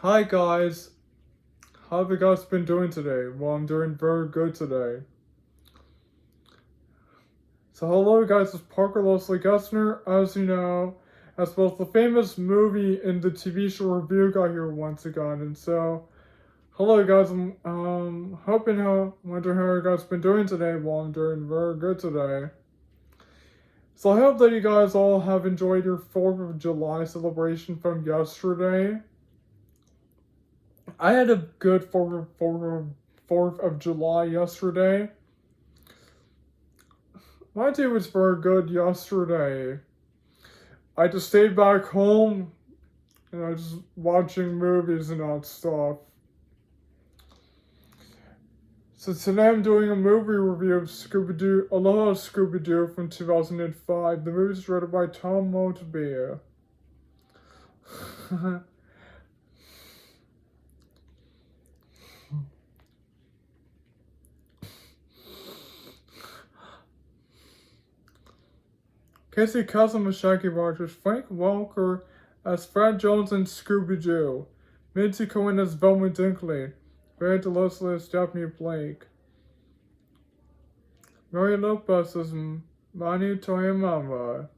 Hi guys, how have you guys been doing today? Well, I'm doing very good today. So hello guys, it's Parker Leslie Gessner, as you know, as both the famous movie and the TV show review guy here once again. And so, hello guys, I'm wondering how you guys been doing today. Well, I'm doing very good today. So I hope that you guys all have enjoyed your 4th of July celebration from yesterday. I had a good 4th of July yesterday. My day was very good yesterday. I just stayed back home and I was just watching movies and all that stuff. So today I'm doing a movie review of Scooby-Doo, Aloha Scooby-Doo from 2005. The movie is written by Tom Moultrie. Casey Kasem as Shaggy Rogers, Frank Welker as Fred Jones and Scooby-Doo, Minty Cohen as Velma Dinkley, Barry DeLucia as Daphne Blake, Mary Lopez as Mani Toyamama,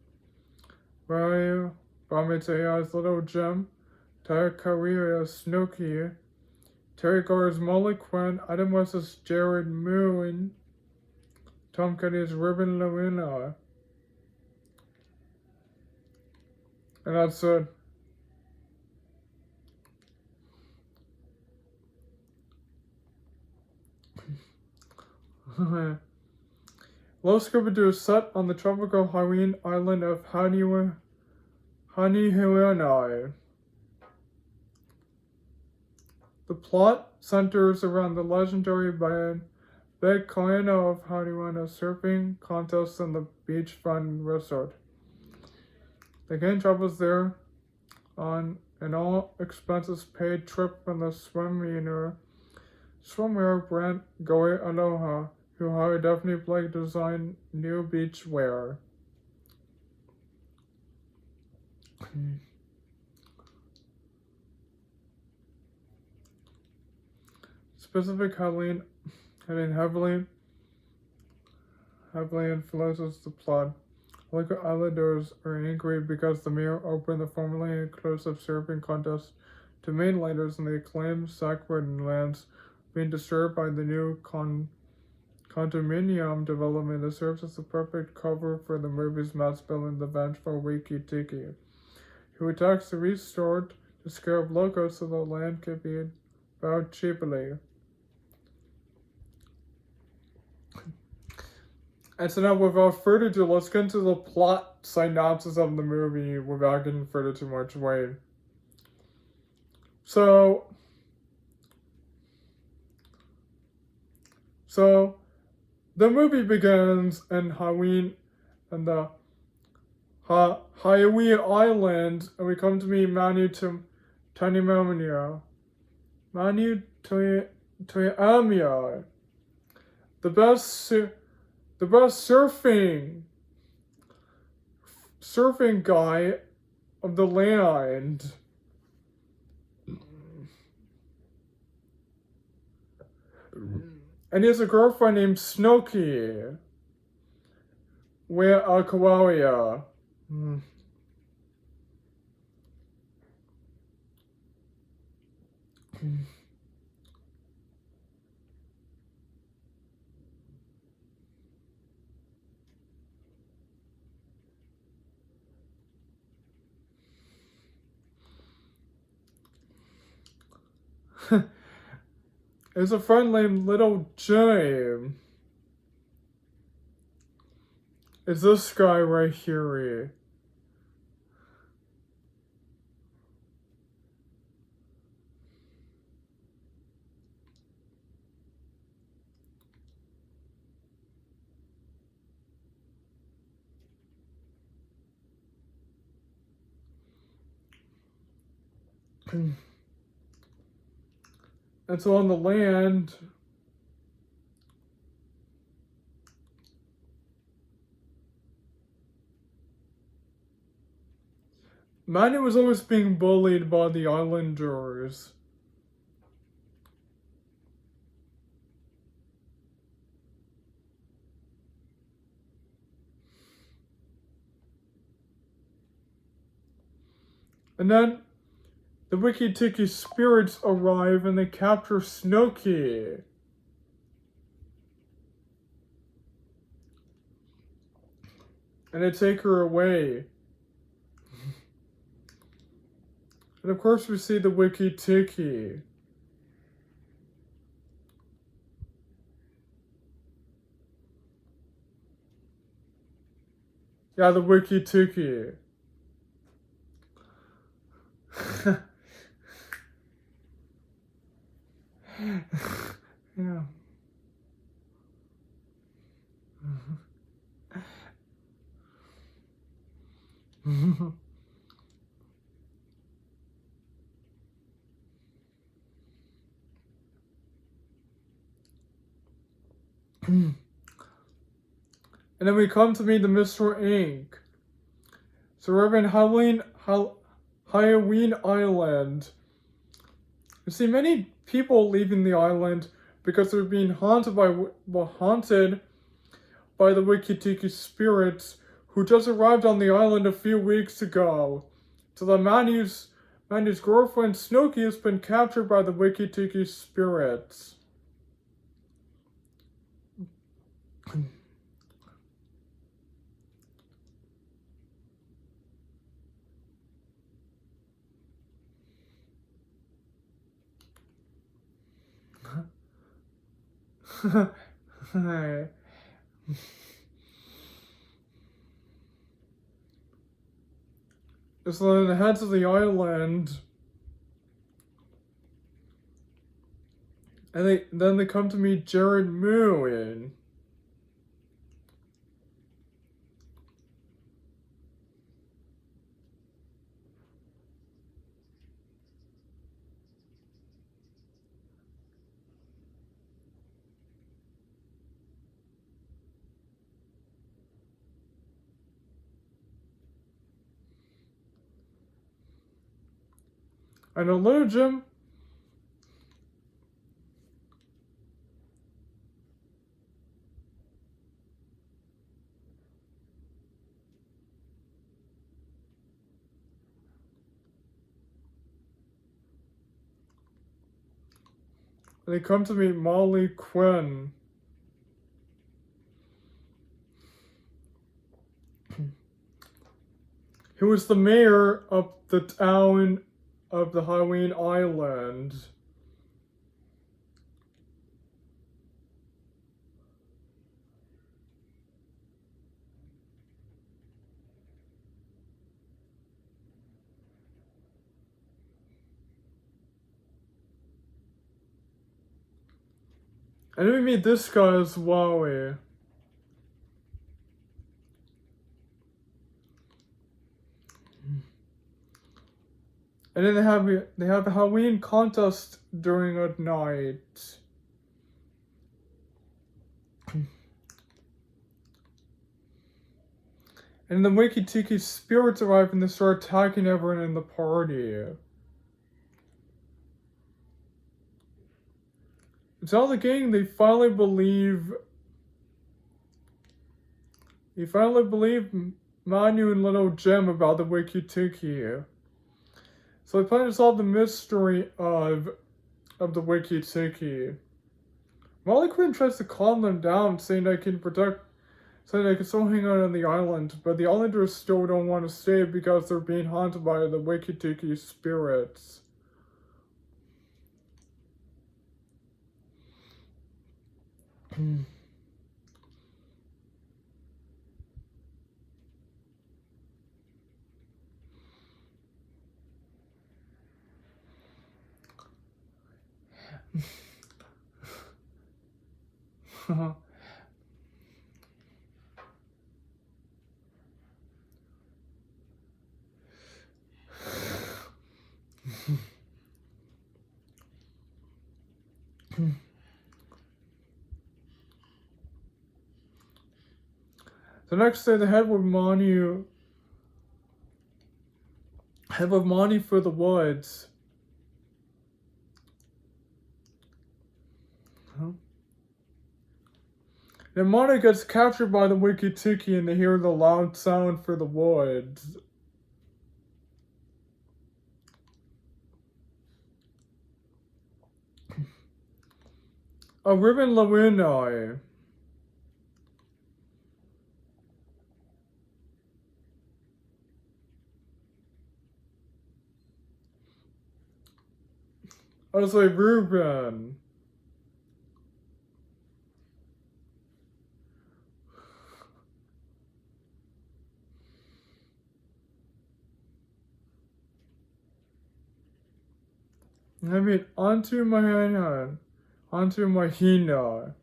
Mario Bamatea as Little Jim, Tyler Career as Snooky, Terry Gore as Molly Quinn, Adam West as Jared Moon, Tom Kenny as Ruben Lorena. And that's it. Little Scooby-Doo is set on the tropical Hawaiian island of Hanihuanai. The plot centers around the legendary band Big Kaino of Hanihuanai surfing contest in the beachfront resort. The gang travels there on an all-expenses-paid trip from the swimwear brand Goe Aloha, who hired Daphne Blake to design new beach wear. Specific heavily influences the plot. Local islanders are angry because the mayor opened the formerly inclusive surfing contest to mainlanders and they claim sacred lands being disturbed by the new condominium development that serves as the perfect cover for the movie's mass villain, the vengeful Wiki Tiki, who attacks the resort to scare off locals so the land can be bought cheaply. And so now, without further ado, let's get into the plot synopsis of the movie without getting further too much away. So the movie begins in Hawaii, and the Hawaii Island, and we come to meet Manu Tanimamia. Manu Toyamia, the best surfing guy of the land. And he has a girlfriend named Snooky. Where Kawaia. There's a friend named Little Jim. It's this guy right here. And so on the land, Manu was always being bullied by the islanders. And then the Wiki Tiki spirits arrive and they capture Snooky. And they take her away. And of course we see the Wiki Tiki. Yeah, the Wiki Tiki. Yeah. And then we come to meet the Mr. Ink. So we're in Halloween Island. You see many people leaving the island because they're being haunted by the Wiki-Tiki spirits who just arrived on the island a few weeks ago. So the Manu's girlfriend Snooky has been captured by the Wiki-Tiki spirits. So then the heads of the island, and then they come to meet Jared Moon. And hello, Jim. And they come to meet Molly Quinn. Who was the mayor of the town of the Halloween Island. And then we meet this guy as Wowie. And then they have a Halloween contest during a night. And the Wiki Tiki spirits arrive and they start attacking everyone in the party. Tell the gang they finally believe Manu and little Jim about the Wiki Tiki. So they plan to solve the mystery of the Wiki Tiki. Molly Quinn tries to calm them down, saying they can still hang out on the island, but the islanders still don't want to stay because they're being haunted by the Wiki Tiki spirits. The next day, they head with Manu have a money for the woods. And Monty gets captured by the Wiki-Tiki and they hear the loud sound for the woods. A ribbon Lawini. I was like, Ruben. I mean, onto my hand, onto my hina.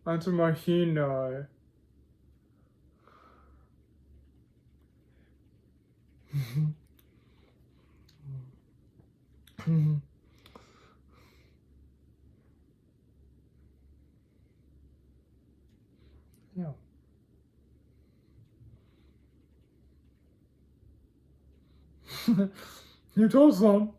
Onto my hina. Yeah. You told some.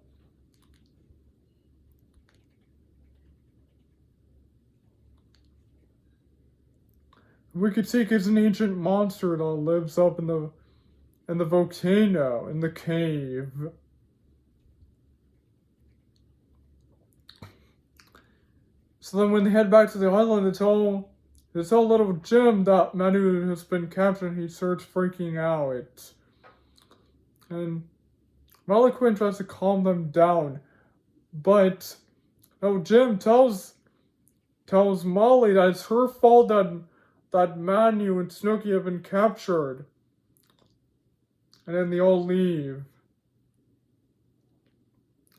Wiki-Tiki is an ancient monster that lives up in the volcano, in the cave. So then when they head back to the island, they tell little Jim that Manu has been captured and he starts freaking out. And Malaquin tries to calm them down. But Jim tells Molly that it's her fault that Manu and Snooky have been captured. And then they all leave.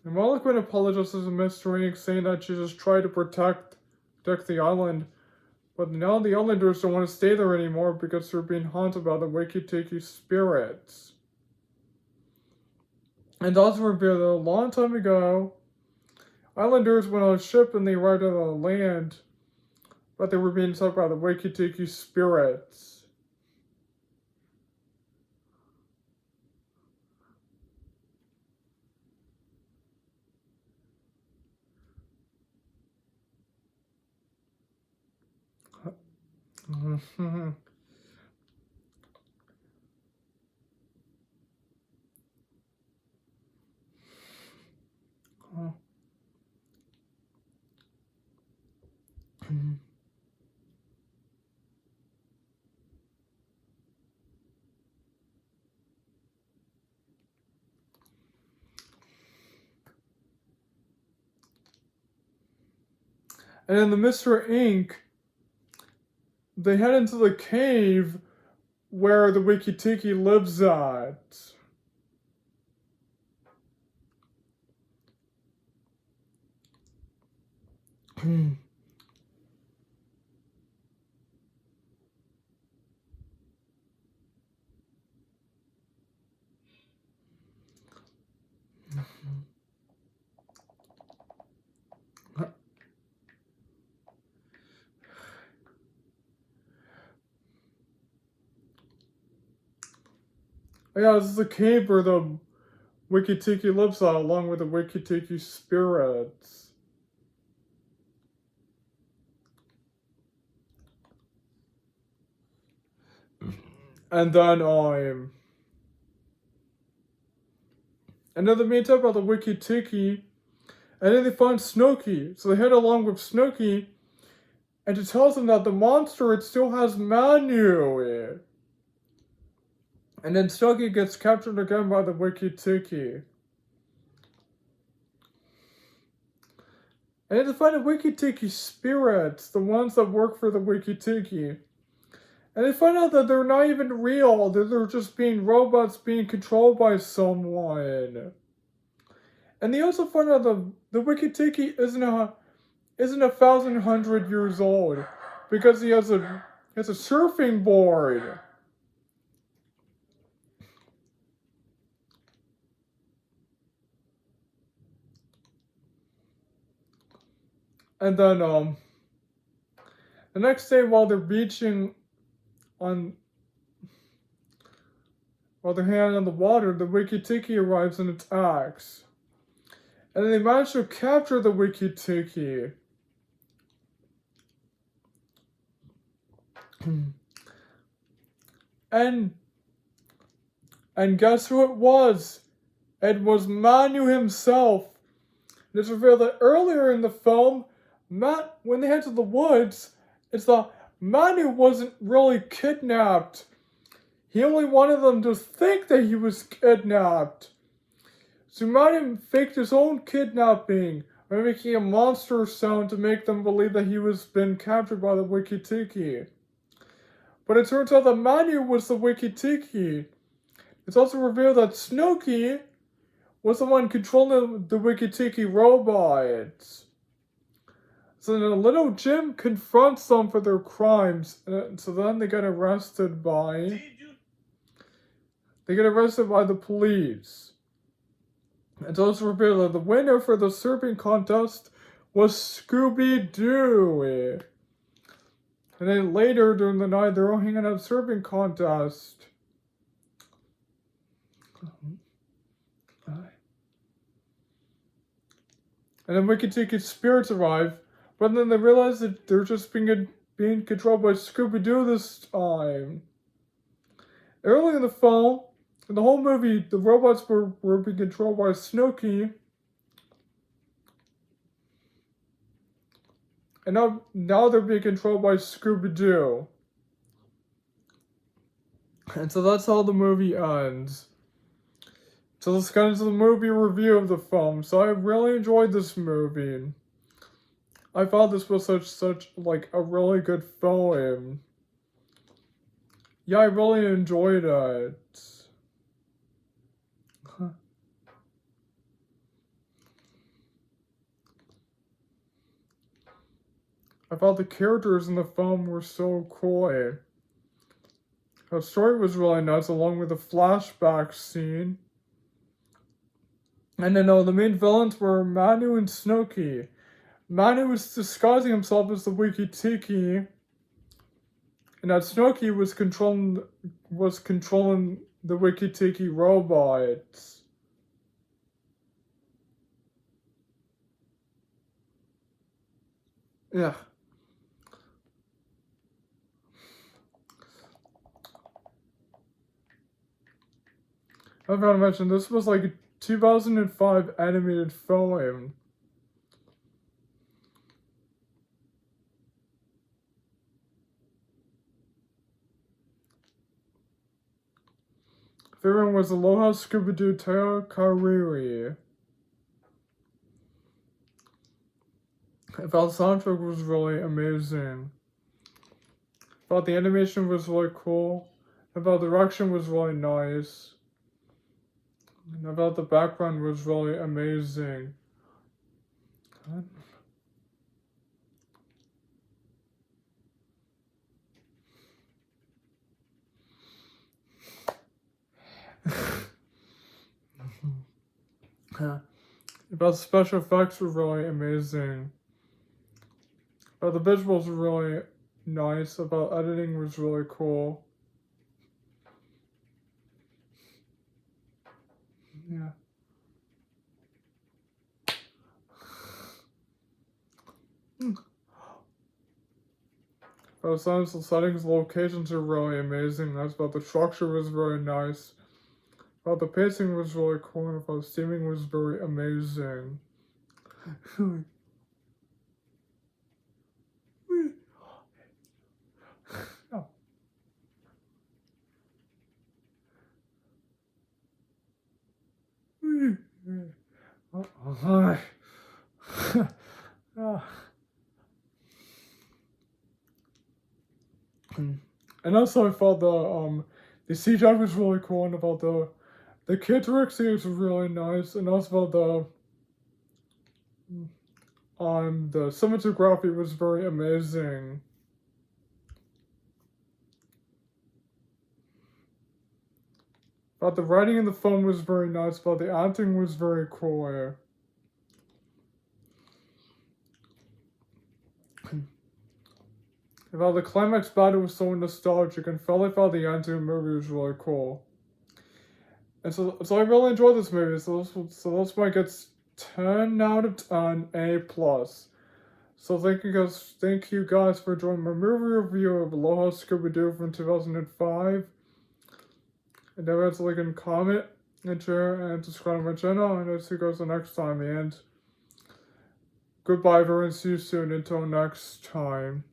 And Malaquin apologizes to Mr. Ink, saying that she just tried to protect the island. But now the islanders don't want to stay there anymore because they're being haunted by the Wiki-Tiki spirits. And also revealed that a long time ago, islanders went on a ship and they arrived on the land, but they were being attacked by the Wiki-Tiki spirits. And then the Mr. Ink, they head into the cave where the Wiki-Tiki lives at. Yeah, this is the cave where the Wiki-Tiki lives at, along with the Wiki-Tiki spirits. And then they meet up at the Wiki-Tiki, and then they find Snooky. So they head along with Snooky, and it tells them that the monster, it still has Manu. And then Snooky gets captured again by the Wiki-Tiki. And then they find the Wiki-Tiki spirits, the ones that work for the Wiki-Tiki. And they find out that they're not even real, that they're just being robots being controlled by someone. And they also find out that the Wiki-Tiki isn't 1,100 years old, because he has a surfing board. And then the next day while they're beaching on while they're hanging on the water, the Wiki-Tiki arrives and attacks. And then they manage to capture the Wiki-Tiki. and guess who it was? It was Manu himself. It's revealed that earlier in the film, when they head to the woods, it's that Manu wasn't really kidnapped. He only wanted them to think that he was kidnapped. So Manu faked his own kidnapping by making a monster sound to make them believe that he was been captured by the Wiki-Tiki. But it turns out that Manu was the Wiki-Tiki. It's also revealed that Snooky was the one controlling the Wiki-Tiki robots. So then little Jim confronts them for their crimes, and so then they get arrested by the police. It's also revealed that the winner for the surfing contest was Scooby-Doo. And then later during the night, they're all hanging out surfing contest. And then Wiki-Tiki's spirits arrive, but then they realize that they're just being controlled by Scooby-Doo this time. Early in the film, in the whole movie, the robots were being controlled by Snooky. And now they're being controlled by Scooby-Doo. And so that's how the movie ends. So let's get into the movie review of the film. So I really enjoyed this movie. I thought this was such a really good film. Yeah, I really enjoyed it. I thought the characters in the film were so cool. The story was really nice, along with the flashback scene. And then the main villains were Manu and Snooky. Manu was disguising himself as the Wiki-Tiki, and that Snooky was controlling the Wiki-Tiki robots. Yeah. I forgot to mention, this was like a 2005 animated film. Favorite one was Aloha, Scooby-Doo, Teo, Kariri. I thought the soundtrack was really amazing. I thought the animation was really cool. I thought the direction was really nice. And I thought the background was really amazing. But the special effects were really amazing. But the visuals were really nice. About editing was really cool. Yeah. But the sounds, the settings, the locations are really amazing. That's about the structure was very nice. But the pacing was really cool, and the steaming was very amazing. And also I thought the CGI was really cool, and about the kids work scenes was really nice, and also about the cinematography was very amazing. But the writing in the film was very nice, but the acting was very cool. And while the climax battle was so nostalgic and felt like how the end of the movie was really cool. And so I really enjoyed this movie. So this one gets 10 out of 10 A plus. So thank you guys for joining my movie review of Aloha Scooby Doo from 2005. And don't forget to like and comment and share and subscribe to my channel. And I'll see you guys the next time. And goodbye everyone. See you soon. Until next time.